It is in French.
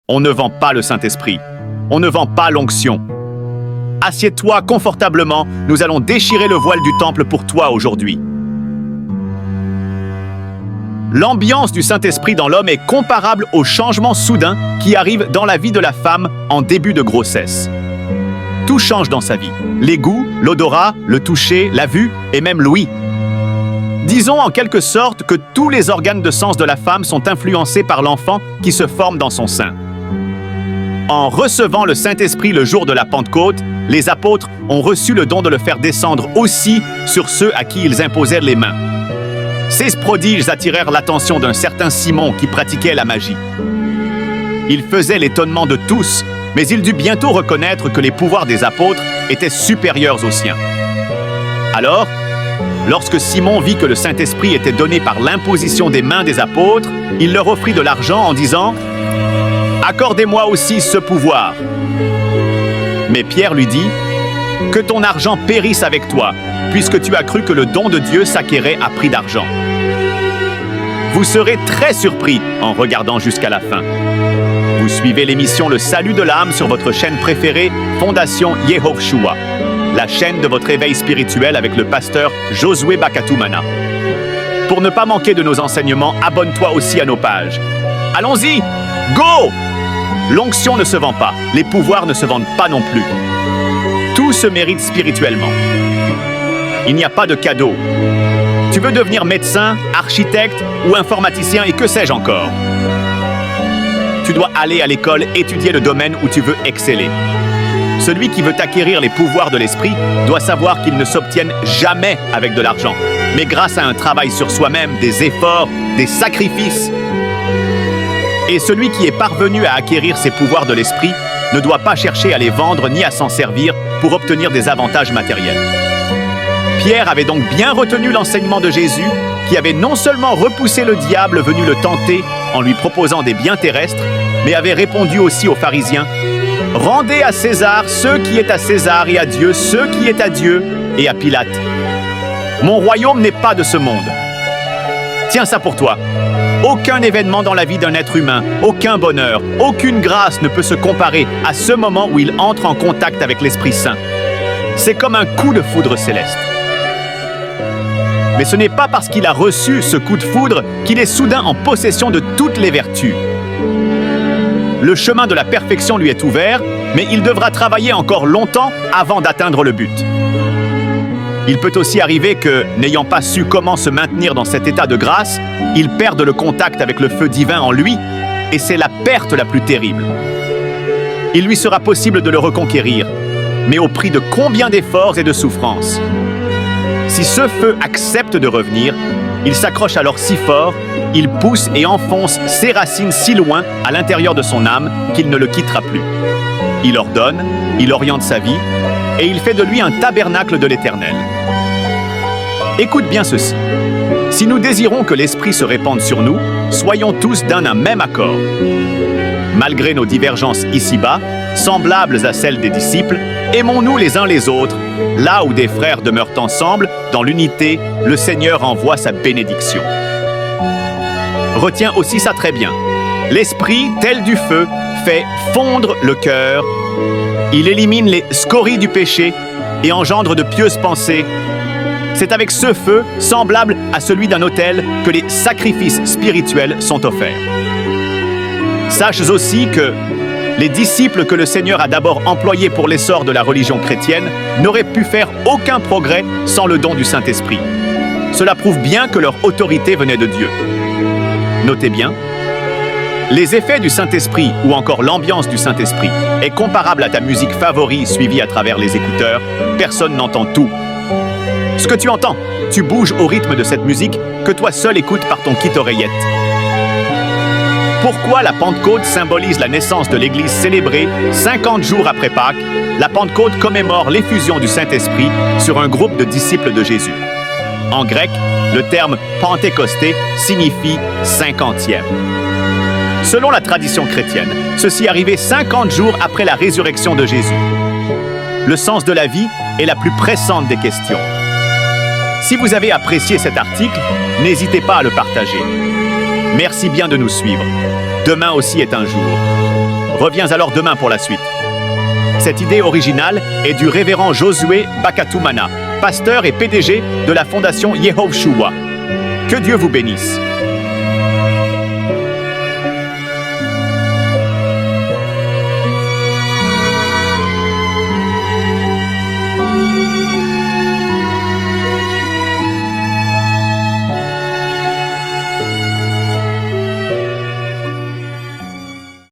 On ne vend pas le Saint-Esprit. On ne vend pas l'onction. Assieds-toi confortablement, nous allons déchirer le voile du temple pour toi aujourd'hui. L'ambiance du Saint-Esprit dans l'homme est comparable au changement soudain qui arrive dans la vie de la femme en début de grossesse. Tout change dans sa vie. Les goûts, l'odorat, le toucher, la vue et même l'ouïe. Disons en quelque sorte que tous les organes de sens de la femme sont influencés par l'enfant qui se forme dans son sein. En recevant le Saint-Esprit le jour de la Pentecôte, les apôtres ont reçu le don de le faire descendre aussi sur ceux à qui ils imposèrent les mains. Ces prodiges attirèrent l'attention d'un certain Simon qui pratiquait la magie. Il faisait l'étonnement de tous, mais il dut bientôt reconnaître que les pouvoirs des apôtres étaient supérieurs aux siens. Alors, lorsque Simon vit que le Saint-Esprit était donné par l'imposition des mains des apôtres, il leur offrit de l'argent en disant « Accordez-moi aussi ce pouvoir ». Mais Pierre lui dit « Que ton argent périsse avec toi, puisque tu as cru que le don de Dieu s'acquérait à prix d'argent. » Vous serez très surpris en regardant jusqu'à la fin. Vous suivez l'émission Le Salut de l'âme sur votre chaîne préférée, Fondation Yehovshua, la chaîne de votre éveil spirituel avec le pasteur Josué Bakatumana. Pour ne pas manquer de nos enseignements, abonne-toi aussi à nos pages. Allons-y! Go! L'onction ne se vend pas, les pouvoirs ne se vendent pas non plus. Tout se mérite spirituellement. Il n'y a pas de cadeau. Tu veux devenir médecin, architecte ou informaticien et que sais-je encore? Tu dois aller à l'école, étudier le domaine où tu veux exceller. Celui qui veut acquérir les pouvoirs de l'esprit doit savoir qu'ils ne s'obtiennent jamais avec de l'argent, mais grâce à un travail sur soi-même, des efforts, des sacrifices. Et celui qui est parvenu à acquérir ces pouvoirs de l'esprit ne doit pas chercher à les vendre ni à s'en servir pour obtenir des avantages matériels. Pierre avait donc bien retenu l'enseignement de Jésus, qui avait non seulement repoussé le diable venu le tenter en lui proposant des biens terrestres, mais avait répondu aussi aux pharisiens « Rendez à César ce qui est à César et à Dieu ce qui est à Dieu et à Pilate. Mon royaume n'est pas de ce monde. » Tiens ça pour toi. Aucun événement dans la vie d'un être humain, aucun bonheur, aucune grâce ne peut se comparer à ce moment où il entre en contact avec l'Esprit Saint. C'est comme un coup de foudre céleste. Mais ce n'est pas parce qu'il a reçu ce coup de foudre qu'il est soudain en possession de toutes les vertus. Le chemin de la perfection lui est ouvert, mais il devra travailler encore longtemps avant d'atteindre le but. Il peut aussi arriver que, n'ayant pas su comment se maintenir dans cet état de grâce, il perde le contact avec le feu divin en lui, et c'est la perte la plus terrible. Il lui sera possible de le reconquérir, mais au prix de combien d'efforts et de souffrances. Si ce feu accepte de revenir, il s'accroche alors si fort, il pousse et enfonce ses racines si loin à l'intérieur de son âme qu'il ne le quittera plus. Il ordonne, il oriente sa vie, et il fait de lui un tabernacle de l'Éternel. Écoute bien ceci. Si nous désirons que l'Esprit se répande sur nous, soyons tous d'un même accord. Malgré nos divergences ici-bas, semblables à celles des disciples, aimons-nous les uns les autres. Là où des frères demeurent ensemble, dans l'unité, le Seigneur envoie sa bénédiction. Retiens aussi ça très bien. L'Esprit, tel du feu, fait fondre le cœur. Il élimine les scories du péché et engendre de pieuses pensées. C'est avec ce feu, semblable à celui d'un autel, que les sacrifices spirituels sont offerts. Sache aussi que les disciples que le Seigneur a d'abord employés pour l'essor de la religion chrétienne n'auraient pu faire aucun progrès sans le don du Saint-Esprit. Cela prouve bien que leur autorité venait de Dieu. Notez bien, les effets du Saint-Esprit ou encore l'ambiance du Saint-Esprit est comparable à ta musique favorite suivie à travers les écouteurs. Personne n'entend tout. Ce que tu entends, tu bouges au rythme de cette musique que toi seul écoutes par ton kit-oreillette. Pourquoi la Pentecôte symbolise la naissance de l'Église célébrée 50 jours après Pâques? La Pentecôte commémore l'effusion du Saint-Esprit sur un groupe de disciples de Jésus. En grec, le terme « Pentecosté » signifie « cinquantième ». Selon la tradition chrétienne, ceci arrivait 50 jours après la résurrection de Jésus. Le sens de la vie est la plus pressante des questions. Si vous avez apprécié cet article, n'hésitez pas à le partager. Merci bien de nous suivre. Demain aussi est un jour. Reviens alors demain pour la suite. Cette idée originale est du révérend Josué Bakatumana, pasteur et PDG de la fondation Yehoshua. Que Dieu vous bénisse.